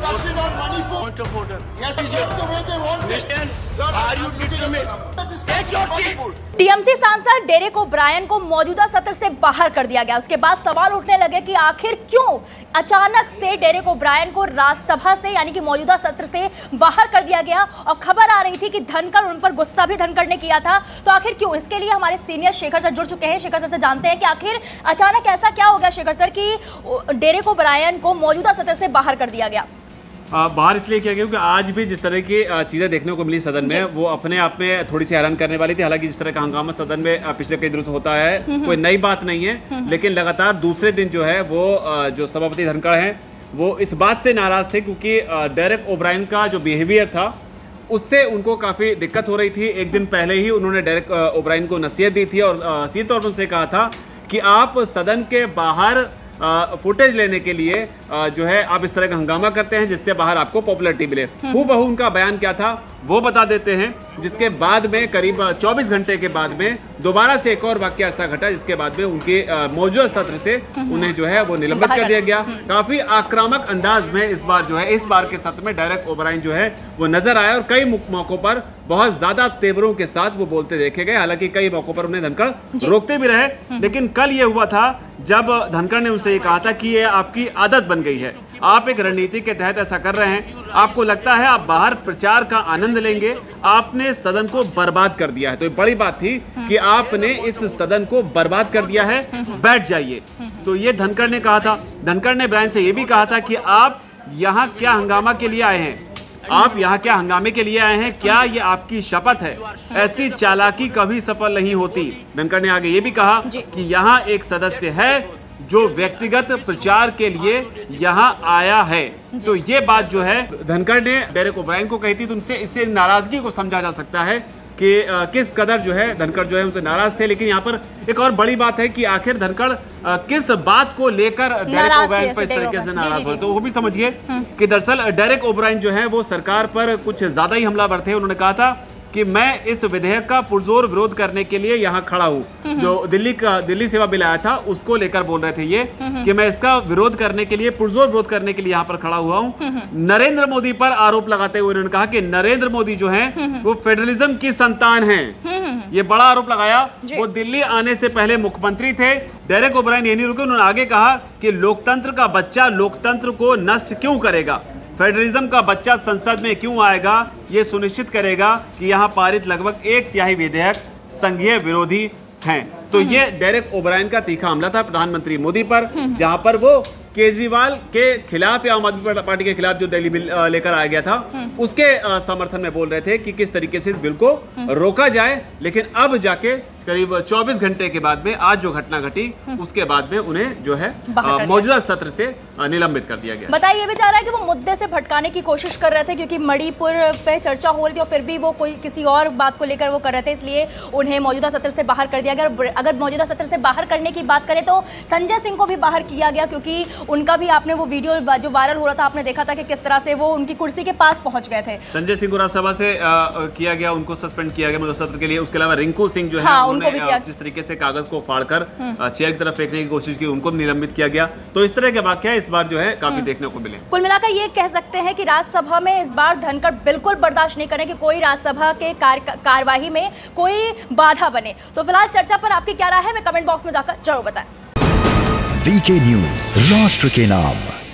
discussion on Manipur. Point of order. Yes, get the way they want it. Sir, are you legitimate? Take your seat. TMC सांसद Derek O'Brien को मौजूदा सत्र से बाहर कर दिया गया। उसके बाद सवाल उठने लगे कि आखिर क्यों अचानक से डेरेक ओब्रायन को राज्यसभा से यानी कि मौजूदा सत्र से बाहर कर दिया गया। और खबर आ रही थी कि धनखड़ उन पर गुस्सा भी धनखड़ ने किया था। तो आखिर क्यों, इसके लिए हमारे सीनियर शेखर सर जुड़ चुके हैं। शेखर सर से जानते हैं कि आखिर अचानक ऐसा क्या हो गया शेखर सर कि डेरेक ओब्रायन को मौजूदा सत्र से बाहर कर दिया गया। बाहर इसलिए किया गया क्योंकि आज भी जिस तरह की चीज़ें देखने को मिली सदन में वो अपने आप में थोड़ी सी हैरान करने वाली थी। हालांकि जिस तरह का हंगामा सदन में पिछले कई दिनों से होता है कोई नई बात नहीं है, लेकिन लगातार दूसरे दिन जो है वो जो सभापति धनखड़ हैं वो इस बात से नाराज थे क्योंकि डेरेक ओब्रायन का जो बिहेवियर था उससे उनको काफ़ी दिक्कत हो रही थी। एक दिन पहले ही उन्होंने डेरेक ओब्रायन को नसीहत दी थी और सीधे तौर पर उनसे कहा था कि आप सदन के बाहर फुटेज लेने के लिए जो है आप इस तरह का हंगामा करते हैं जिससे बाहर आपको पॉपुलैरिटी मिले। हूबहू उनका बयान क्या था वो बता देते हैं, जिसके बाद में करीब 24 घंटे के बाद में दोबारा से एक और वाक्य ऐसा घटा जिसके बाद में उनके मौजूदा सत्र से उन्हें जो है वो निलंबित कर दिया गया। काफी आक्रामक अंदाज में इस बार जो है इस बार के सत्र में डेरेक ओब्रायन जो है वो नजर आया और कई मौकों पर बहुत ज्यादा तेवरों के साथ वो बोलते देखे गए। हालांकि कई मौकों पर उन्हें धनखड़ रोकते भी रहे, लेकिन कल ये हुआ था जब धनखड़ ने उनसे ये कहा था कि ये आपकी आदत बन गई है, आप एक रणनीति के तहत ऐसा कर रहे हैं, आपको लगता है आप बाहर प्रचार का आनंद लेंगे, आपने सदन को बर्बाद कर दिया है। तो ये बड़ी बात थी कि आपने इस सदन को बर्बाद कर दिया है, बैठ जाइए। तो ये धनखड़ ने कहा था। धनखड़ ने ब्रायन से ये भी कहा था कि आप यहाँ क्या हंगामा के लिए आए हैं, आप यहाँ क्या हंगामे के लिए आए हैं, क्या ये आपकी शपथ है? ऐसी चालाकी कभी सफल नहीं होती। धनखड़ ने आगे ये भी कहा कि यहाँ एक सदस्य है जो व्यक्तिगत प्रचार के लिए यहाँ आया है। तो ये बात जो है धनखड़ ने डेरेक ओब्रायन को कही थी। तो उनसे इससे नाराजगी को समझा जा सकता है कि किस कदर जो है धनखड़ जो है उनसे नाराज थे। लेकिन यहाँ पर एक और बड़ी बात है कि आखिर धनखड़ किस बात को लेकर डेरेक ओब्रायन पर इस तरीके से नाराज हुए। तो वो भी समझिए कि दरअसल डेरेक ओब्रायन जो है वो सरकार पर कुछ ज्यादा ही हमलावर थे। उन्होंने कहा था कि मैं इस विधेयक का पुरजोर विरोध करने के लिए यहाँ खड़ा हूँ। जो दिल्ली सेवा बिल आया था उसको लेकर बोल रहे थे ये कि मैं इसका विरोध करने के लिए, पुरजोर विरोध करने के लिए यहाँ पर खड़ा हुआ हूँ। नरेंद्र मोदी पर आरोप लगाते हुए उन्होंने कहा कि नरेंद्र मोदी जो है वो फेडरलिज्म की संतान हैं। ये बड़ा आरोप लगाया। वो दिल्ली आने से पहले मुख्यमंत्री थे। डेरेक ओब्रायन ये नहीं रुके, उन्होंने आगे कहा कि लोकतंत्र का बच्चा लोकतंत्र को नष्ट क्यों करेगा, फेडरलिज्म का बच्चा संसद में क्यों आएगा, ये सुनिश्चित करेगा कि यहाँ पारित लगभग 1/3 विधेयक संघीय विरोधी हैं। तो ये डेरेक ओब्रायन का तीखा हमला था प्रधानमंत्री मोदी पर, जहां पर वो केजरीवाल के खिलाफ या आम आदमी पार्टी के खिलाफ जो दिल्ली बिल लेकर आया गया था उसके समर्थन में बोल रहे थे कि किस तरीके से इस बिल को रोका जाए। लेकिन अब जाके करीब 24 घंटे के बाद में आज जो घटना घटी उसके बाद में उन्हें जो है मौजूदा सत्र से निलंबित कर दिया गया। बताइए, ये भी चाह रहा है कि वो मुद्दे से भटकाने की कोशिश कर रहे थे क्योंकि मणिपुर पे चर्चा हो रही थी और फिर भी वो कोई किसी और बात को लेकर वो कर रहे थे, इसलिए उन्हें मौजूदा सत्र से बाहर कर दिया गया। अगर मौजूदा सत्र से बाहर करने की बात करें तो संजय सिंह को भी बाहर किया गया क्योंकि उनका भी आपने वो वीडियो जो वायरल हो रहा था आपने देखा था कि किस तरह से वो उनकी कुर्सी के पास पहुंच गए थे। संजय सिंह को राज्यसभा से किया गया, उनको सस्पेंड किया गया मौजूदा सत्र के लिए। उसके अलावा रिंकू सिंह जो है जिस तरीके से कागज को फाड़कर चेयर की तरफ फेंकने की कोशिश की उनको निलंबित किया गया। तो इस तरह के वाकये इस बार जो है काफी देखने को मिले। कुल मिलाकर ये कह सकते हैं कि राज्यसभा में इस बार धनखड़ बिल्कुल बर्दाश्त नहीं करें कि कोई राज्यसभा के कार्यवाही में कोई बाधा बने। तो फिलहाल चर्चा पर आपकी क्या राय है, मैं कमेंट बॉक्स में जाकर जरूर बताएं। वीके न्यूज, राष्ट्र के नाम।